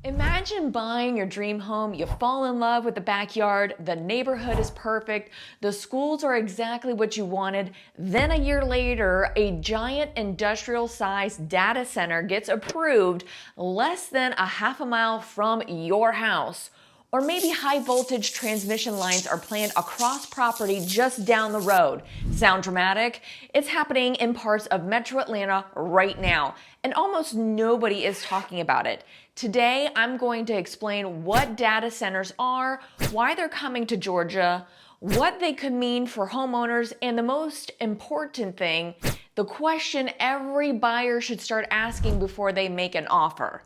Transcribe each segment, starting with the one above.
Imagine buying your dream home, you fall in love with the backyard, the neighborhood is perfect, the schools are exactly what you wanted, then a year later, a giant industrial-sized data center gets approved less than a half a mile from your house. Or maybe high voltage transmission lines are planned across property just down the road. Sound dramatic? It's happening in parts of Metro Atlanta right now, and almost nobody is talking about it. Today, I'm going to explain what data centers are, why they're coming to Georgia, what they could mean for homeowners, and the most important thing, the question every buyer should start asking before they make an offer.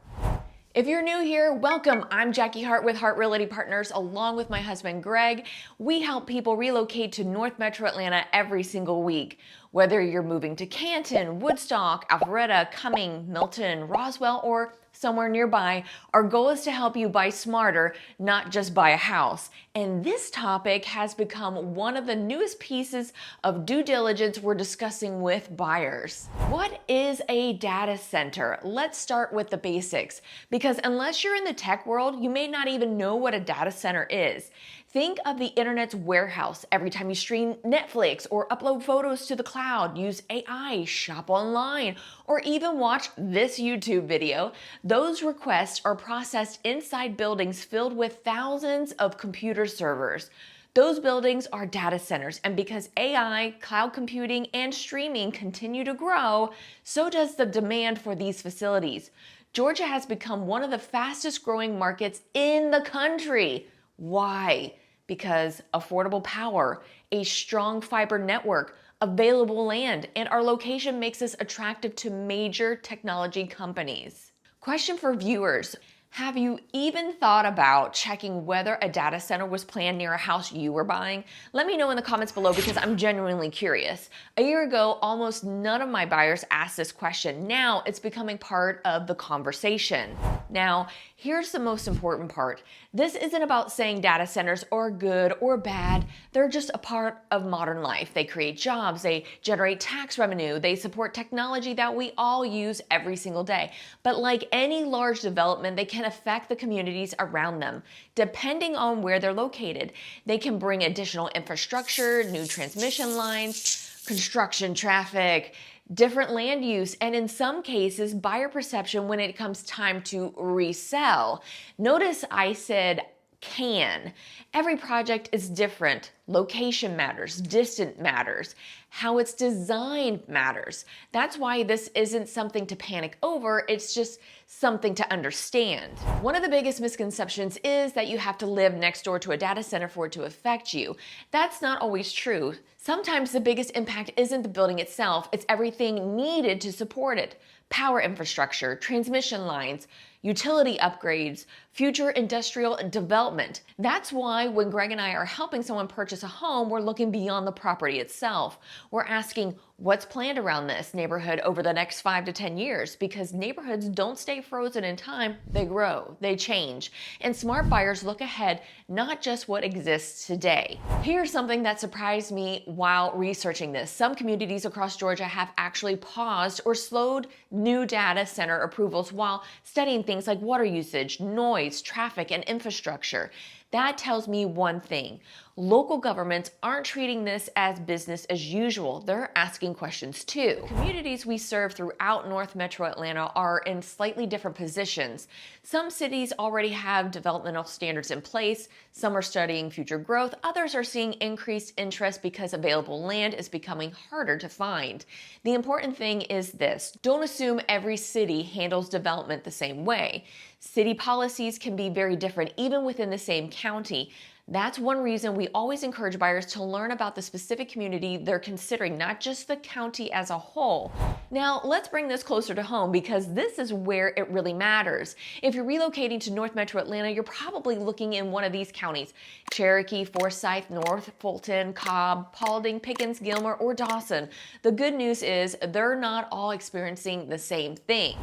If you're new here, welcome. I'm Jackie Hart with Hart Realty Partners, along with my husband, Greg. We help people relocate to North Metro Atlanta every single week. Whether you're moving to Canton, Woodstock, Alpharetta, Cumming, Milton, Roswell, or somewhere nearby, our goal is to help you buy smarter, not just buy a house. And this topic has become one of the newest pieces of due diligence we're discussing with buyers. What is a data center? Let's start with the basics, because unless you're in the tech world, you may not even know what a data center is. Think of the internet's warehouse. Every time you stream Netflix or upload photos to the cloud, use AI, shop online, or even watch this YouTube video, those requests are processed inside buildings filled with thousands of computer servers. Those buildings are data centers, and because AI, cloud computing, and streaming continue to grow, so does the demand for these facilities. Georgia has become one of the fastest growing markets in the country. Why? Because affordable power, a strong fiber network, available land, and our location makes us attractive to major technology companies. Question for viewers. Have you even thought about checking whether a data center was planned near a house you were buying? Let me know in the comments below because I'm genuinely curious. A year ago, almost none of my buyers asked this question. Now it's becoming part of the conversation. Now, here's the most important part. This isn't about saying data centers are good or bad. They're just a part of modern life. They create jobs, they generate tax revenue, they support technology that we all use every single day. But like any large development, they can affect the communities around them. Depending on where they're located, they can bring additional infrastructure, new transmission lines, construction traffic, different land use, and in some cases, buyer perception when it comes time to resell. Notice I said can. Every project is different. Location matters, distance matters, how it's designed matters. That's why this isn't something to panic over, it's just something to understand. One of the biggest misconceptions is that you have to live next door to a data center for it to affect you. That's not always true. Sometimes the biggest impact isn't the building itself, it's everything needed to support it. Power infrastructure, transmission lines, utility upgrades, future industrial development. That's why when Greg and I are helping someone purchase a home, we're looking beyond the property itself. We're asking what's planned around this neighborhood over the next 5 to 10 years, because neighborhoods don't stay frozen in time, they grow, they change. And smart buyers look ahead, not just what exists today. Here's something that surprised me while researching this. Some communities across Georgia have actually paused or slowed new data center approvals while studying things like water usage, noise, traffic, and infrastructure. That tells me one thing. Local governments aren't treating this as business as usual. They're asking questions too. Communities we serve throughout North Metro Atlanta are in slightly different positions. Some cities already have developmental standards in place. Some are studying future growth. Others are seeing increased interest because available land is becoming harder to find. The important thing is this. Don't assume every city handles development the same way. City policies can be very different even within the same county. That's one reason we always encourage buyers to learn about the specific community they're considering, not just the county as a whole. Now, let's bring this closer to home because this is where it really matters. If you're relocating to North Metro Atlanta, you're probably looking in one of these counties: Cherokee, Forsyth, North Fulton, Cobb, Paulding, Pickens, Gilmer, or Dawson. The good news is they're not all experiencing the same thing.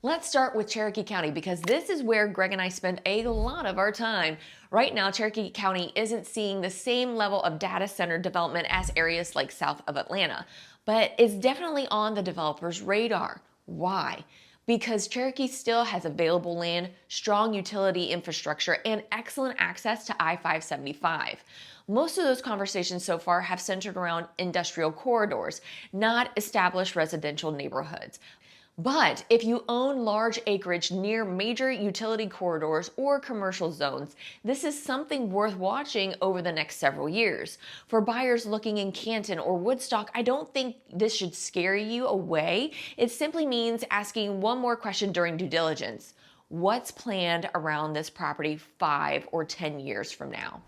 Let's start with Cherokee County because this is where Greg and I spend a lot of our time. Right now, Cherokee County isn't seeing the same level of data center development as areas like south of Atlanta, but it's definitely on the developers' radar. Why? Because Cherokee still has available land, strong utility infrastructure, and excellent access to I-575. Most of those conversations so far have centered around industrial corridors, not established residential neighborhoods. But if you own large acreage near major utility corridors or commercial zones, this is something worth watching over the next several years. For buyers looking in Canton or Woodstock, I don't think this should scare you away. It simply means asking one more question during due diligence. What's planned around this property 5 or 10 years from now?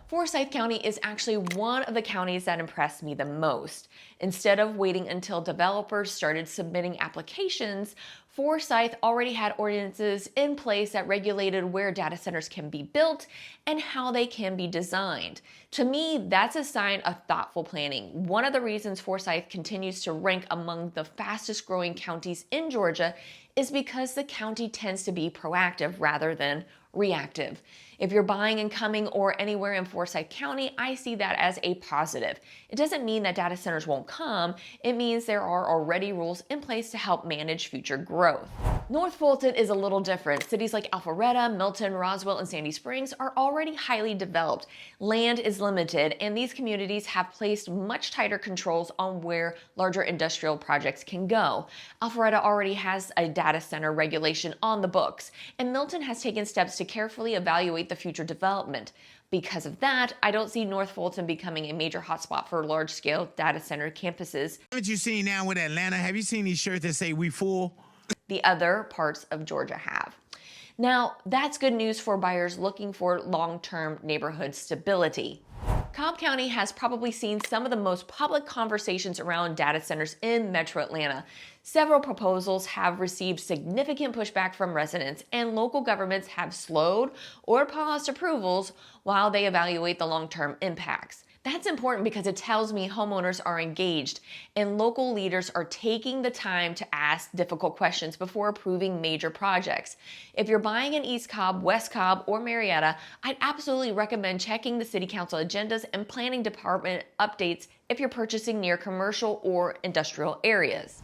Forsyth County is actually one of the counties that impressed me the most. Instead of waiting until developers started submitting applications, Forsyth already had ordinances in place that regulated where data centers can be built and how they can be designed. To me, that's a sign of thoughtful planning. One of the reasons Forsyth continues to rank among the fastest growing counties in Georgia is because the county tends to be proactive rather than reactive. If you're buying in Cumming or anywhere in Forsyth County, I see that as a positive. It doesn't mean that data centers won't come. It means there are already rules in place to help manage future growth. North Fulton is a little different. Cities like Alpharetta, Milton, Roswell, and Sandy Springs are already highly developed. Land is limited, and these communities have placed much tighter controls on where larger industrial projects can go. Alpharetta already has a data center regulation on the books, and Milton has taken steps to carefully evaluate the future development. Because of that, I don't see North Fulton becoming a major hotspot for large-scale data center campuses. What you seen now with Atlanta? Have you seen these shirts that say "We full"? The other parts of Georgia have. Now, that's good news for buyers looking for long-term neighborhood stability. Cobb County has probably seen some of the most public conversations around data centers in Metro Atlanta. Several proposals have received significant pushback from residents, and local governments have slowed or paused approvals while they evaluate the long-term impacts. That's important because it tells me homeowners are engaged and local leaders are taking the time to ask difficult questions before approving major projects. If you're buying in East Cobb, West Cobb, or Marietta, I'd absolutely recommend checking the City Council agendas and planning department updates if you're purchasing near commercial or industrial areas.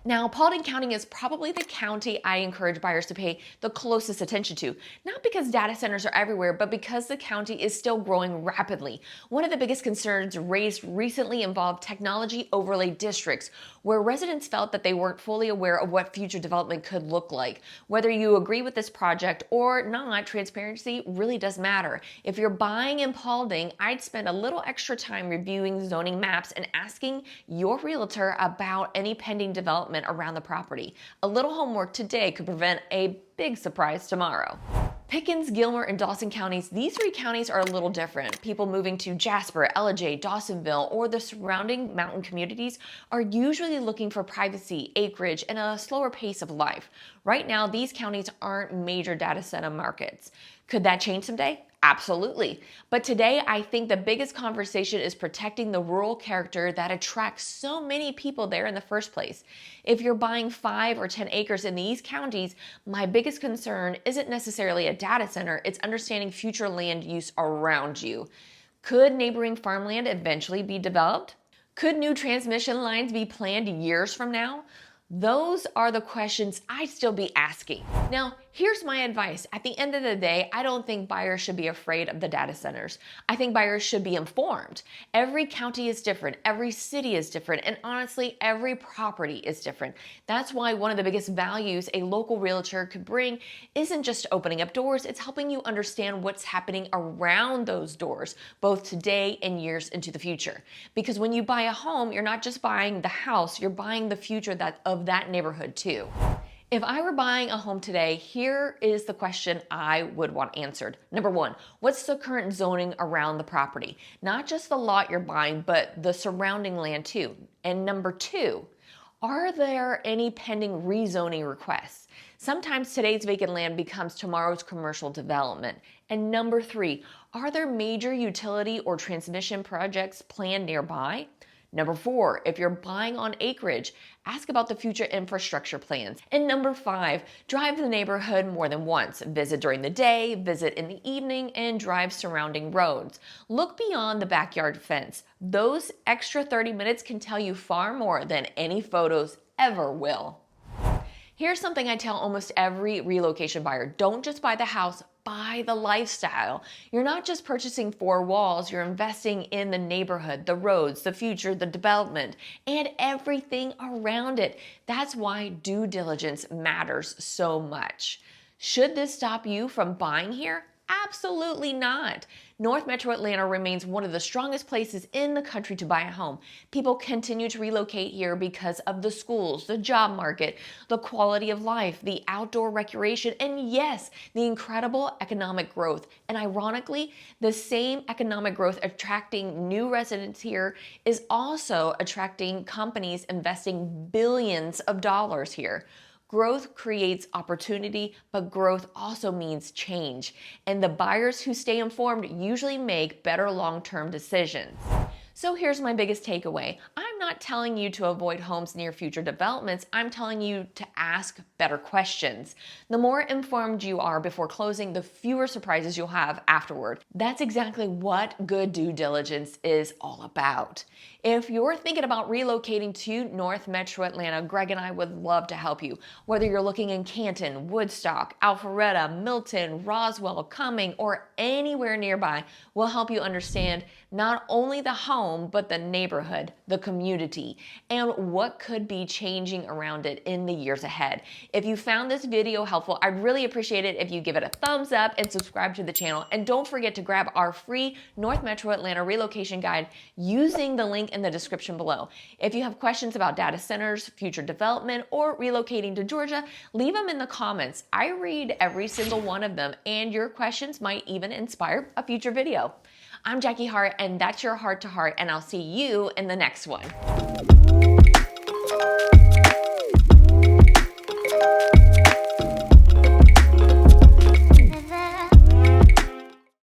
Now, Paulding County is probably the county I encourage buyers to pay the closest attention to, not because data centers are everywhere, but because the county is still growing rapidly. One of the biggest concerns raised recently involved technology overlay districts, where residents felt that they weren't fully aware of what future development could look like. Whether you agree with this project or not, transparency really does matter. If you're buying in Paulding, I'd spend a little extra time reviewing zoning maps and asking your realtor about any pending development around the property. A little homework today could prevent a big surprise tomorrow. Pickens, Gilmer, and Dawson counties, these three counties are a little different. People moving to Jasper, Ellijay, Dawsonville, or the surrounding mountain communities are usually looking for privacy, acreage, and a slower pace of life. Right now, these counties aren't major data center markets. Could that change someday? Absolutely. But today, I think the biggest conversation is protecting the rural character that attracts so many people there in the first place. If you're buying 5 or 10 acres in these counties, my biggest concern isn't necessarily a data center, it's understanding future land use around you. Could neighboring farmland eventually be developed? Could new transmission lines be planned years from now? Those are the questions I'd still be asking. Now, here's my advice. At the end of the day, I don't think buyers should be afraid of the data centers. I think buyers should be informed. Every county is different, every city is different, and honestly, every property is different. That's why one of the biggest values a local realtor could bring isn't just opening up doors, it's helping you understand what's happening around those doors, both today and years into the future. Because when you buy a home, you're not just buying the house, you're buying the future of that neighborhood too. If I were buying a home today, here is the question I would want answered. Number 1, what's the current zoning around the property? Not just the lot you're buying, but the surrounding land too. And number 2, are there any pending rezoning requests? Sometimes today's vacant land becomes tomorrow's commercial development. And number 3, are there major utility or transmission projects planned nearby? Number 4, if you're buying on acreage, ask about the future infrastructure plans. And number 5, drive the neighborhood more than once. Visit during the day, visit in the evening, and drive surrounding roads. Look beyond the backyard fence. Those extra 30 minutes can tell you far more than any photos ever will. Here's something I tell almost every relocation buyer. Don't just buy the house, buy the lifestyle. You're not just purchasing four walls, you're investing in the neighborhood, the roads, the future, the development, and everything around it. That's why due diligence matters so much. Should this stop you from buying here? Absolutely not. North Metro Atlanta remains one of the strongest places in the country to buy a home. People continue to relocate here because of the schools, the job market, the quality of life, the outdoor recreation, and yes, the incredible economic growth. And ironically, the same economic growth attracting new residents here is also attracting companies investing billions of dollars here. Growth creates opportunity, but growth also means change. And the buyers who stay informed usually make better long-term decisions. So here's my biggest takeaway. I'm not telling you to avoid homes near future developments. I'm telling you to ask better questions. The more informed you are before closing, the fewer surprises you'll have afterward. That's exactly what good due diligence is all about. If you're thinking about relocating to North Metro Atlanta, Greg and I would love to help you. Whether you're looking in Canton, Woodstock, Alpharetta, Milton, Roswell, Cumming, or anywhere nearby, we'll help you understand not only the home, but the neighborhood, the community, and what could be changing around it in the years ahead. If you found this video helpful, I'd really appreciate it if you give it a thumbs up and subscribe to the channel. And don't forget to grab our free North Metro Atlanta relocation guide using the link in the description below. If you have questions about data centers, future development, or relocating to Georgia, leave them in the comments. I read every single one of them, and your questions might even inspire a future video. I'm Jackie Hart, and that's your Heart to Heart, and I'll see you in the next one.